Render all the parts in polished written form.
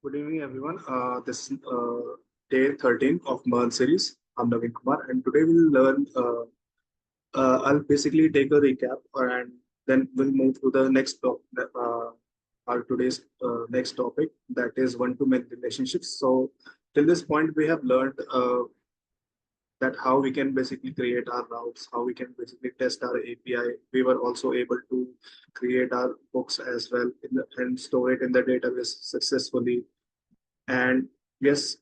Good evening, everyone. This is day 13 of Merl series. I'm Naveen Kumar, and today we'll learn. I'll basically take a recap, and then we'll move to the next our today's next topic, that is one-to-many relationships. So, till this point, we have learned that how we can basically create our routes, how we can basically test our API. We were also able to create our books as well and store it in the database successfully. And yes,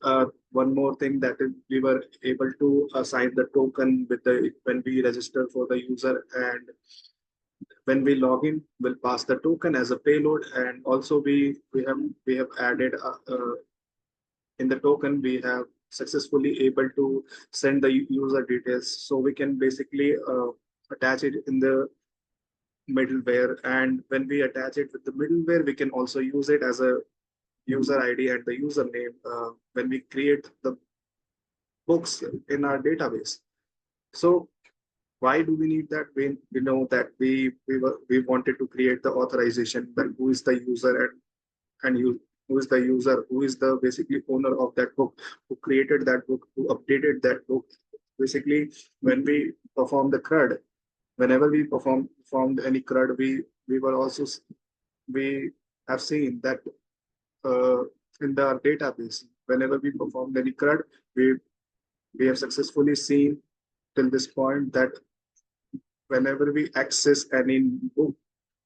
one more thing that is we were able to assign the token with the when we register for the user, and when we log in, we'll pass the token as a payload. And also we have added in the token we have successfully able to send the user details, so we can basically attach it in the middleware. And when we attach it with the middleware, we can also use it as a user ID and the username when we create the books in our database. So why do we need that? We know that we wanted to create the authorization, that who is the user, and you who is the user, who is the basically owner of that book, who created that book, who updated that book. Basically, when we perform the CRUD, whenever we performed any CRUD, we were also we have seen that uh, in the database. Whenever we perform any CRUD, we we have successfully seen till this point that whenever we access any book,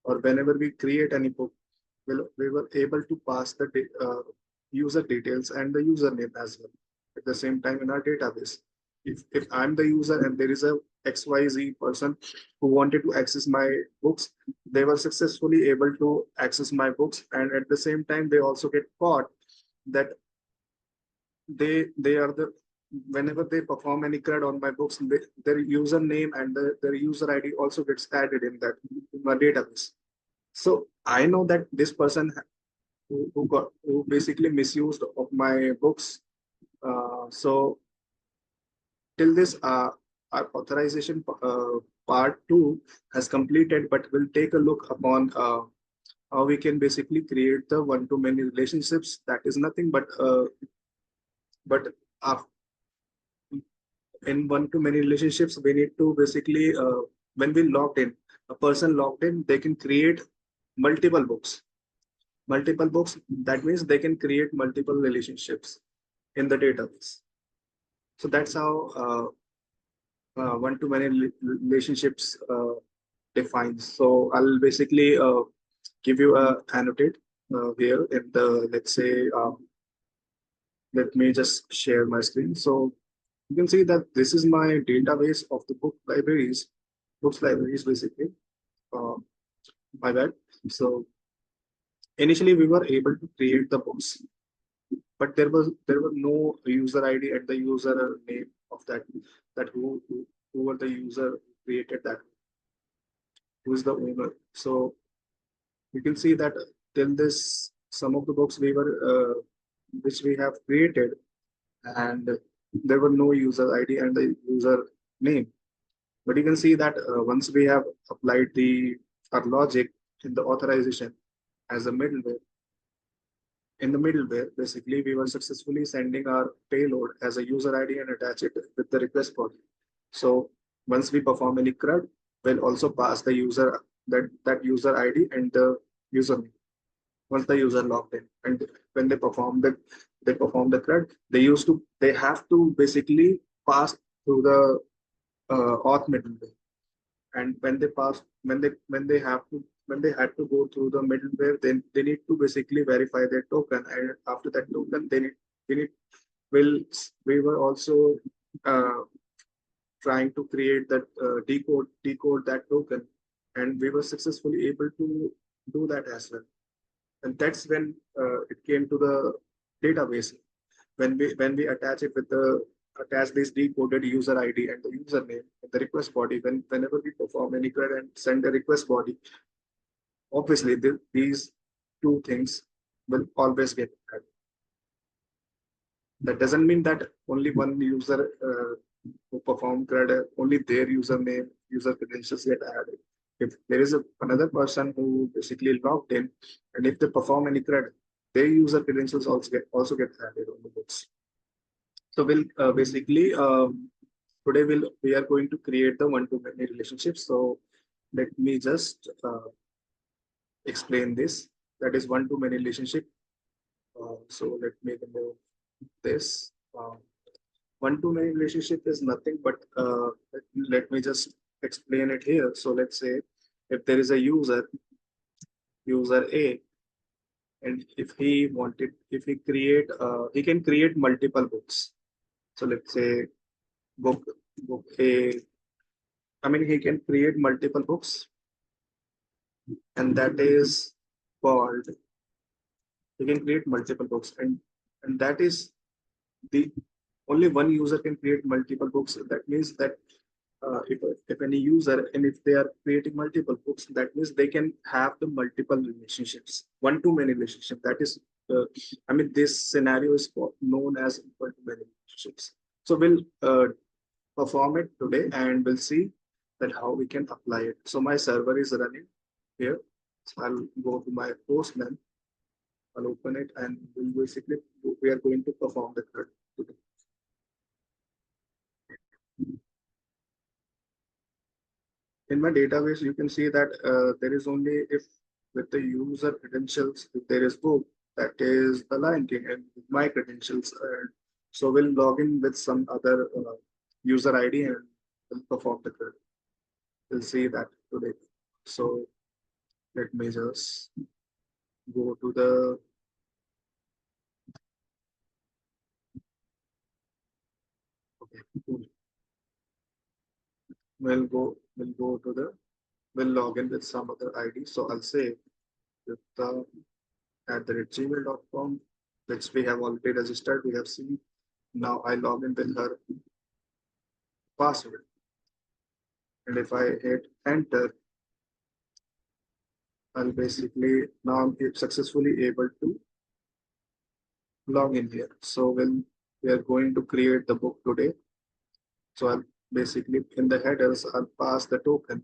or whenever we create any book, we were able to pass the user details and the username as well at the same time in our database. If I'm the user and there is a XYZ person who wanted to access my books, they were successfully able to access my books, and at the same time they also get caught that they are the whenever they perform any CRUD on my books, their username and their user ID also gets added in that in my database. So I know that this person who basically misused of my books. So till this our authorization part two has completed, but we'll take a look upon how we can basically create the one-to-many relationships. That is nothing but uh, in one-to-many relationships, we need to basically when we logged in, a person logged in, they can create multiple books. Multiple books. That means they can create multiple relationships in the database. So that's how one-to-many relationships defines. So I'll basically give you a annotate here in the, let's say, let me just share my screen. So you can see that this is my database of the books libraries basically. Uh, my bad. So initially we were able to create the books, but there were no user ID and the user name of that who were the user who created that, who is the owner. So you can see that till this some of the books we were which we have created, and there were no user ID and the user name. But you can see that once we have applied the our logic in the authorization as a middleware, in the middleware, basically we were successfully sending our payload as a user ID and attach it with the request body. So once we perform any CRUD, we'll also pass the user that user ID and the username once the user logged in. And when they perform the CRUD, they have to basically pass through the auth middleware. And when they had to go through the middleware, then they need to basically verify their token, and after that token they need will we were also uh, trying to create that decode that token, and we were successfully able to do that as well. And that's when it came to the database. When we attach this decoded user ID and the username in the request body, whenever we perform any query and send a request body, obviously these two things will always get added. That doesn't mean that only one user who performed CRUD, only their username, user credentials get added. If there is another person who basically logged in, and if they perform any CRUD, their user credentials also get added on the books. So we'll basically today we are going to create the one-to-many relationships. So let me just explain this. That is one-to-many relationship. So let me remove this. One-to-many relationship is nothing but let me just explain it here. So let's say if there is a user A, and if he can create multiple books. So let's say book book A. I mean, he can create multiple books, and that is called he can create multiple books, and that is the only one user can create multiple books. That means that if any user and if they are creating multiple books, that means they can have the multiple relationships, one-to-many relationship. That is, I mean, this scenario is known as one-to-many relationships. So we'll perform it today, and we'll see that how we can apply it. So my server is running here. So I'll go to my Postman. I'll open it, and we are going to perform the code today. In my database, you can see that there is only if with the user credentials, if there is book, that is the Lion King, and my credentials. So we'll log in with some other user ID and we'll perform the code. We'll see that today. So let me just go to the okay. Cool. We'll log in with some other ID. So I'll say with the @gmail.com, which we have already registered. We have seen. Now I log in with her password. And if I hit enter, I'll basically now I'm successfully able to log in here. So we are going to create the book today. So I'll basically in the headers, I'll pass the token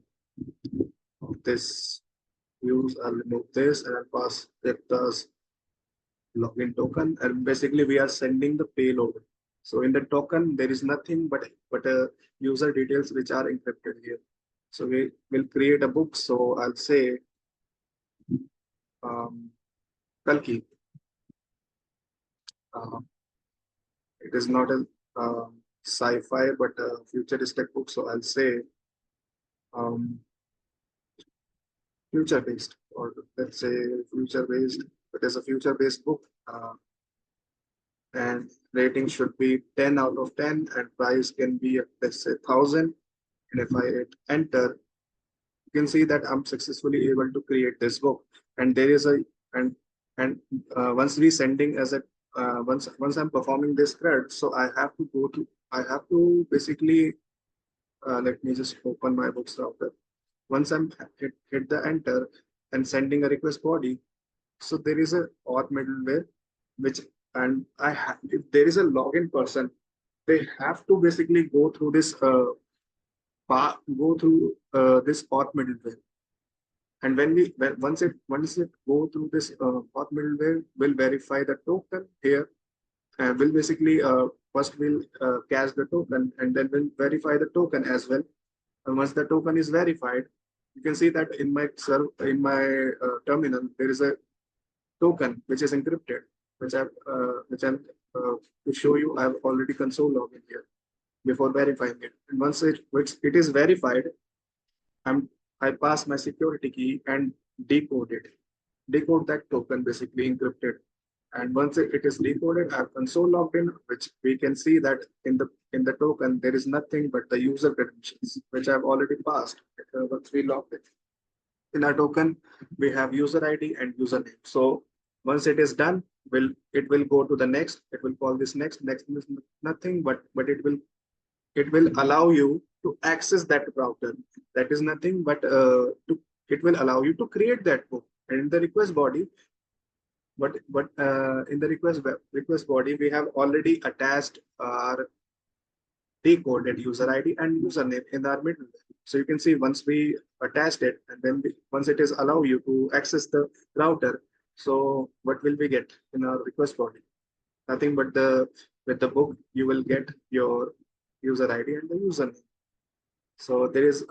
of this use. I'll remove this and I'll pass it as login token. And basically we are sending the payload. So in the token, there is nothing but user details which are encrypted here. So we will create a book. So I'll say Kalki. Uh, it is not a sci-fi but a futuristic book. So I'll say um, future-based, or let's say future-based. It is a future-based book, and rating should be 10 out of 10, and price can be let's say 1,000. And if I hit enter, you can see that I'm successfully able to create this book. And there is a and once we sending as a once I'm performing this thread, so I have to basically let me just open my books router. Once I'm hit the enter and sending a request body, so there is a auth middleware which and if there is a login person, they have to basically go through this this auth middleware. And once it go through this auth middleware, will verify the token here, and will basically first we'll cache the token, and then we'll verify the token as well. And once the token is verified, you can see that in my terminal there is a token which is encrypted, which I'm to show you. I've already console logged in here before verifying it. And once it is verified, I'm I pass my security key and decode that token, basically encrypted. And once it is decoded, I have console logged in, which we can see that in the token there is nothing but the user credentials, which I've already passed once we logged it. In our token, we have user ID and username. So once it is done, it will go to the next. It will call this next. Next is nothing but it will allow you to access that router. That is nothing but it will allow you to create that book. And in the request body, but in the request body, we have already attached our decoded user ID and username in our middleware. So you can see once we attached it, and then once it is allow you to access the router, So what will we get in our request body? Nothing but with the book, you will get your user ID and the username. So there is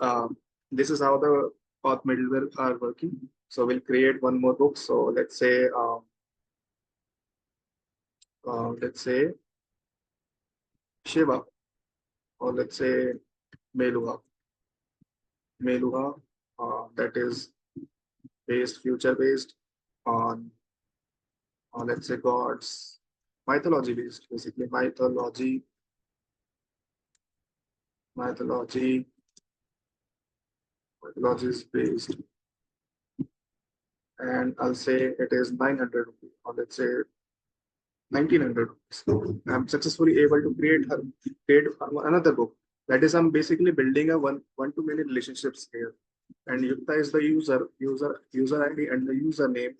this is how the auth middleware are working. So we'll create one more book. So let's say Shiva, or let's say Meluha. Meluha, that is future based on, let's say gods, mythology based, basically mythology, mythology is based, and I'll say it is 900 rupees, or let's say 1900 rupees. I'm successfully able to create another book. That is, I'm basically building a one to many relationships here. And Yukta is the user ID and the username,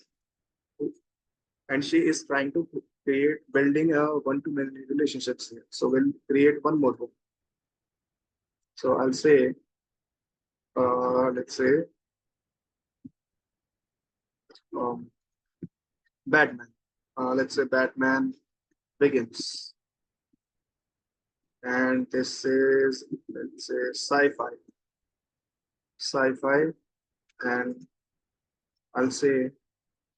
and she is trying to create building a one to many relationships here. So we'll create one more book. So I'll say, let's say, um, Batman. Let's say Batman Begins, and this is, let's say, sci-fi, and I'll say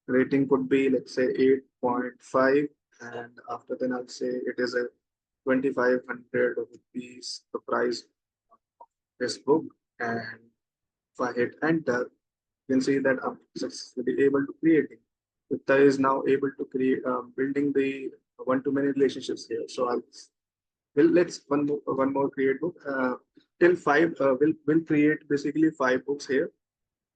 rating could be, let's say, 8.5, and after then I'll say it is a 2500 rupees the price of this book, and if I hit enter, you can see that I'm successfully able to create it. Vita is now able to create building the one-to-many relationships here. So let's one more create book. Till five, we'll create basically 5 books here.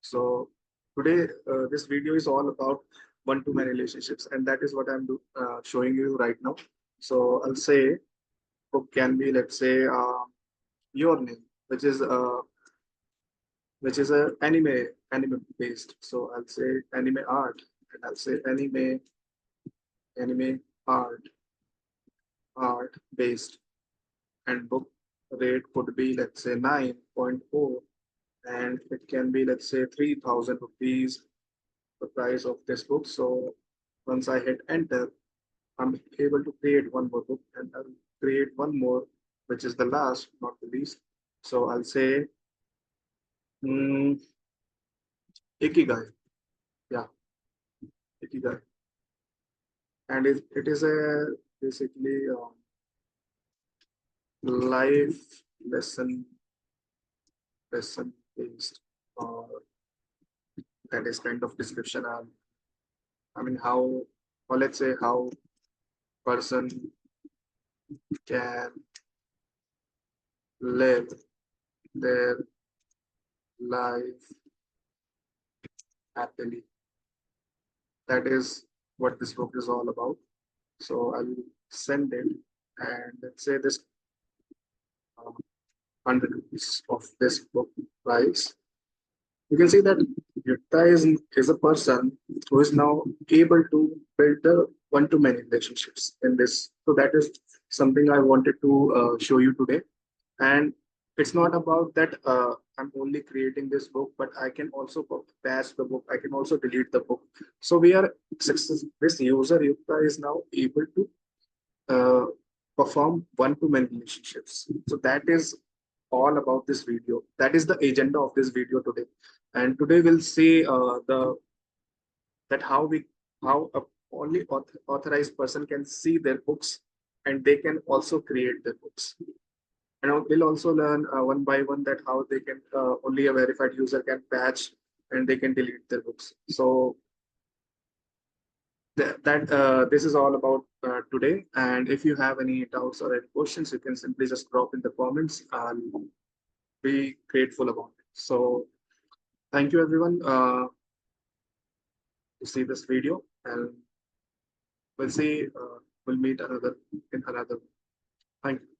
So today, this video is all about one-to-many relationships, and that is what I'm showing you right now. So I'll say book can be, let's say, your name, which is a anime based. So I'll say anime art, and I'll say anime art based, and book rate could be, let's say, 9.4, and it can be, let's say, 3000 rupees the price of this book. So once I hit enter, I'm able to create one more book, and I'll create one more, which is the last, not the least. So I'll say mm, Ikigai. Yeah, Ikigai. And it is a basically life lesson based, or that is kind of description. I mean how, or let's say how person can live their life happily. That is what this book is all about. So I will send it, and let's say this 100 rupees of this book price. You can see that Yukta is a person who is now able to build the one-to-many relationships in this. So that is something I wanted to show you today. And it's not about that I'm only creating this book, but I can also patch the book. I can also delete the book. So we are success. This user Yukta is now able to uh, perform one-to-many relationships. So that is all about this video. That is the agenda of this video today. And today we'll see the that how a only authorized person can see their books, and they can also create their books. And we'll also learn one by one that how they can only a verified user can patch and they can delete their books. So this is all about today. And if you have any doubts or any questions, you can simply just drop in the comments. I'll be grateful about it. So thank you everyone to see this video, and we'll see. We'll meet another in another. Thank you.